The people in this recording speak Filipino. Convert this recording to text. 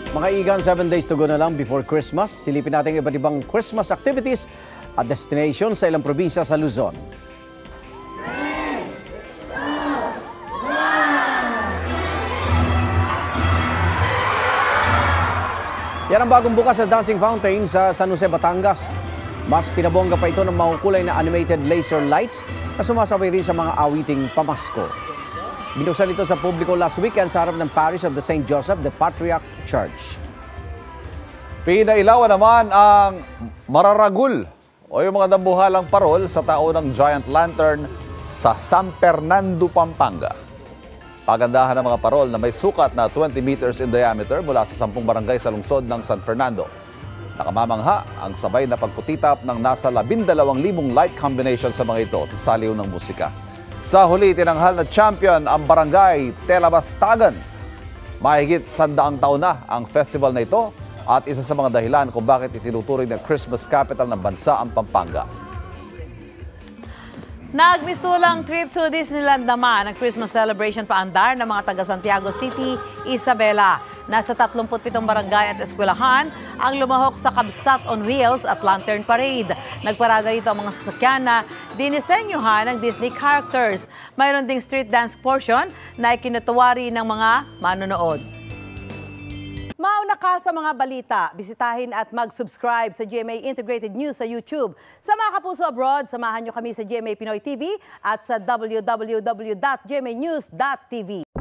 Mga igan, 7 days to go na lang before Christmas. Silipin natin iba't ibang Christmas activities at destinations sa ilang probinsya sa Luzon. Yan ang bagong bukas sa Dancing Fountain sa San Jose, Batangas. Mas pinabongga pa ito ng makukulay na animated laser lights na sumasabay rin sa mga awiting pamasko. Binuksan ito sa publiko last weekend sa harap ng Parish of the St. Joseph the Patriarch Church. Pinailawan naman ang mararagul o yung mga dambuhalang parol sa taonang giant lantern sa San Fernando, Pampanga. Pagandahan ng mga parol na may sukat na 20 meters in diameter mula sa 10 barangay sa lungsod ng San Fernando. Nakamamangha ang sabay na pagputitap ng nasa 12,000 light combination sa mga ito sa saliw ng musika. Sa huli, tinanghal na champion ang barangay Telabastagan. Mahigit 100 taon na ang festival na ito at isa sa mga dahilan kung bakit itinuturing na Christmas capital ng bansa ang Pampanga. Nagmistulang trip to Disneyland naman ang Christmas celebration paandar ng mga taga Santiago City, Isabela. Nasa 37 barangay at eskwelahan ang lumahok sa Kabsat on Wheels at Lantern Parade. Nagparada rito ang mga sasakyan na dinisenyohan ng Disney characters. Mayroon ding street dance portion na ikinutuwari ng mga manonood. Mauna ka sa mga balita, bisitahin at mag-subscribe sa GMA Integrated News sa YouTube. Sa mga kapuso abroad, samahan nyo kami sa GMA Pinoy TV at sa www.gmanews.tv.